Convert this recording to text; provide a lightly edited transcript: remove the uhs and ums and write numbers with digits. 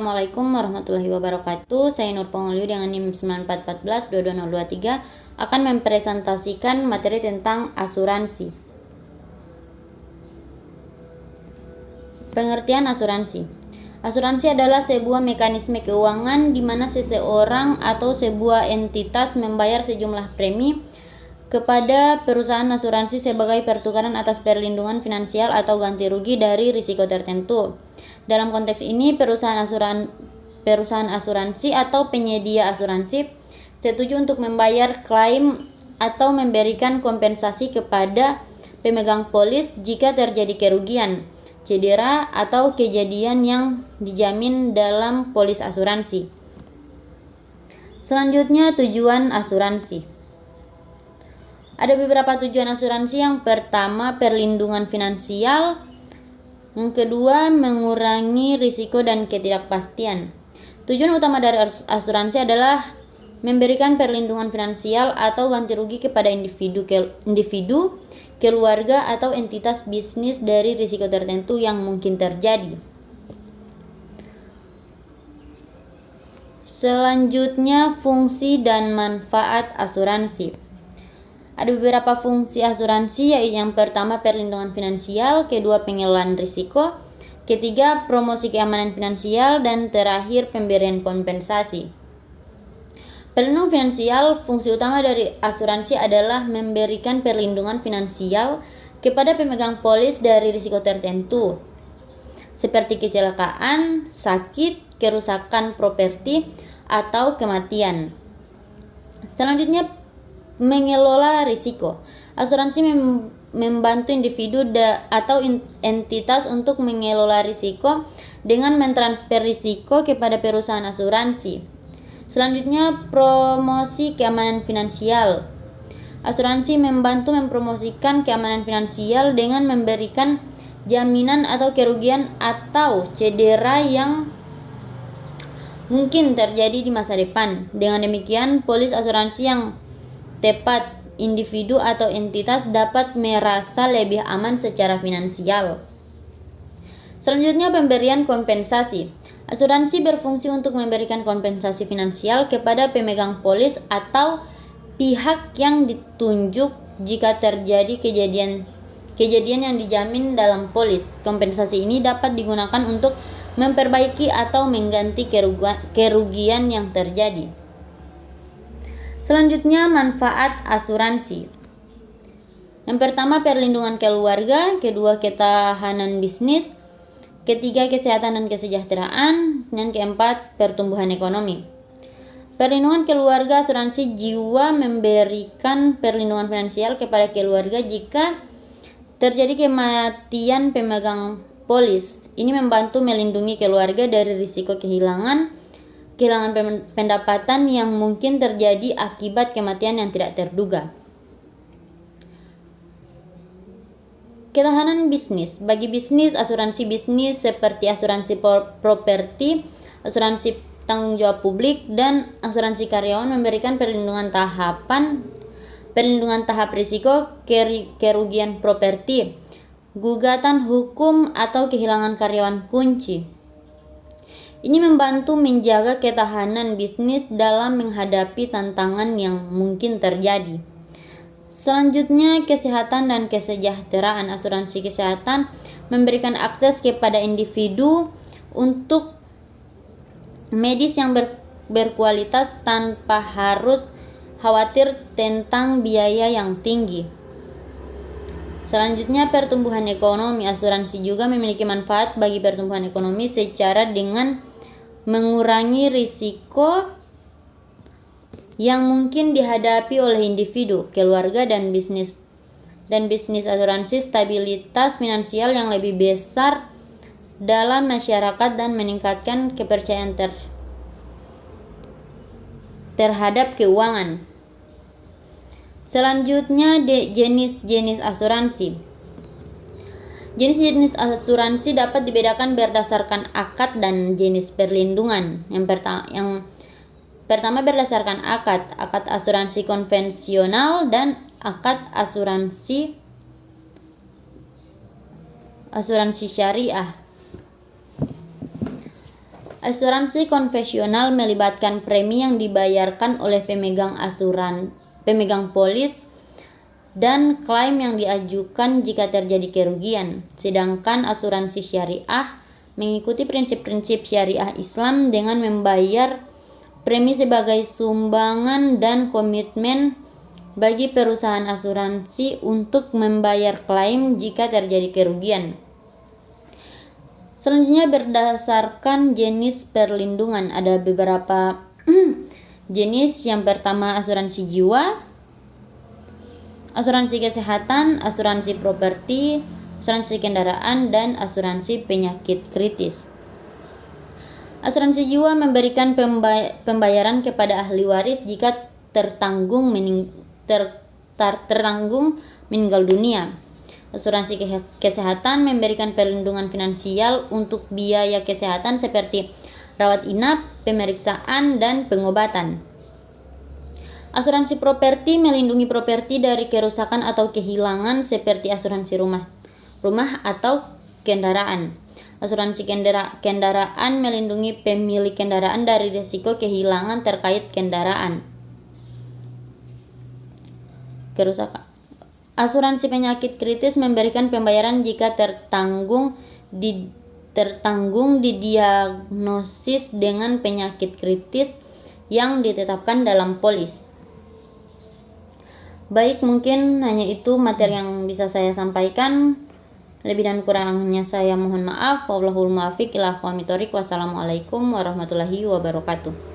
Assalamualaikum warahmatullahi wabarakatuh. Saya Nur Pongolio dengan NIM 9414-22023 akan mempresentasikan materi tentang asuransi. Pengertian asuransi. Asuransi adalah sebuah mekanisme keuangan di mana seseorang atau sebuah entitas membayar sejumlah premi kepada perusahaan asuransi sebagai pertukaran atas perlindungan finansial atau ganti rugi dari risiko tertentu. Dalam konteks ini, perusahaan asuransi atau penyedia asuransi setuju untuk membayar klaim atau memberikan kompensasi kepada pemegang polis jika terjadi kerugian, cedera, atau kejadian yang dijamin dalam polis asuransi. Selanjutnya, tujuan asuransi. Ada beberapa tujuan asuransi. Yang pertama, perlindungan finansial. Yang kedua, mengurangi risiko dan ketidakpastian. Tujuan utama dari asuransi adalah memberikan perlindungan finansial atau ganti rugi kepada individu, keluarga, atau entitas bisnis dari risiko tertentu yang mungkin terjadi. Selanjutnya, fungsi dan manfaat asuransi. Ada beberapa fungsi asuransi, yaitu yang pertama perlindungan finansial, kedua pengelolaan risiko, ketiga promosi keamanan finansial, dan terakhir pemberian kompensasi. Perlindungan finansial, fungsi utama dari asuransi adalah memberikan perlindungan finansial kepada pemegang polis dari risiko tertentu, seperti kecelakaan, sakit, kerusakan properti, atau kematian. Selanjutnya, mengelola risiko. Asuransi membantu individu atau entitas untuk mengelola risiko dengan mentransfer risiko kepada perusahaan asuransi. Selanjutnya, promosi keamanan finansial. Asuransi membantu mempromosikan keamanan finansial dengan memberikan jaminan atau kerugian atau cedera yang mungkin terjadi di masa depan. Dengan demikian, polis asuransi yang tepat, individu atau entitas dapat merasa lebih aman secara finansial. Selanjutnya, pemberian kompensasi. Asuransi berfungsi untuk memberikan kompensasi finansial kepada pemegang polis atau pihak yang ditunjuk jika terjadi kejadian yang dijamin dalam polis. Kompensasi ini dapat digunakan untuk memperbaiki atau mengganti kerugian yang terjadi. Selanjutnya, manfaat asuransi. Yang pertama, perlindungan keluarga, kedua, ketahanan bisnis, ketiga, kesehatan dan kesejahteraan, dan keempat, pertumbuhan ekonomi. Perlindungan keluarga. Asuransi jiwa memberikan perlindungan finansial kepada keluarga jika terjadi kematian pemegang polis. Ini membantu melindungi keluarga dari risiko kehilangan pendapatan yang mungkin terjadi akibat kematian yang tidak terduga. Ketahanan bisnis. Bagi bisnis, asuransi bisnis seperti asuransi properti, asuransi tanggung jawab publik, dan asuransi karyawan memberikan perlindungan tahap risiko kerugian properti, gugatan hukum, atau kehilangan karyawan kunci. Ini membantu menjaga ketahanan bisnis dalam menghadapi tantangan yang mungkin terjadi. Selanjutnya, kesehatan dan kesejahteraan. Asuransi kesehatan memberikan akses kepada individu untuk medis yang berkualitas tanpa harus khawatir tentang biaya yang tinggi. Selanjutnya, pertumbuhan ekonomi. Asuransi juga memiliki manfaat bagi pertumbuhan ekonomi secara dengan mengurangi risiko yang mungkin dihadapi oleh individu, keluarga, dan bisnis asuransi stabilitas finansial yang lebih besar dalam masyarakat dan meningkatkan kepercayaan terhadap keuangan. Selanjutnya, jenis-jenis asuransi. Jenis-jenis asuransi dapat dibedakan berdasarkan akad dan jenis perlindungan. Yang pertama berdasarkan akad asuransi konvensional dan akad asuransi syariah. Asuransi konvensional melibatkan premi yang dibayarkan oleh pemegang polis dan klaim yang diajukan jika terjadi kerugian. Sedangkan asuransi syariah mengikuti prinsip-prinsip syariah Islam dengan membayar premi sebagai sumbangan dan komitmen bagi perusahaan asuransi untuk membayar klaim jika terjadi kerugian. Selanjutnya, berdasarkan jenis perlindungan, ada beberapa jenis. Yang pertama, asuransi jiwa, asuransi kesehatan, asuransi properti, asuransi kendaraan, dan asuransi penyakit kritis. Asuransi jiwa memberikan pembayaran kepada ahli waris jika tertanggung meninggal dunia. Asuransi kesehatan memberikan perlindungan finansial untuk biaya kesehatan seperti rawat inap, pemeriksaan, dan pengobatan. Asuransi properti melindungi properti dari kerusakan atau kehilangan seperti asuransi rumah atau kendaraan. Asuransi kendaraan melindungi pemilik kendaraan dari risiko kehilangan terkait kendaraan. Kerusakan. Asuransi penyakit kritis memberikan pembayaran jika tertanggung didiagnosis dengan penyakit kritis yang ditetapkan dalam polis. Baik, mungkin hanya itu materi yang bisa saya sampaikan. Lebih dan kurangnya saya mohon maaf. Wallahul muwaffiq ila aqwamit thoriq. Wassalamualaikum warahmatullahi wabarakatuh.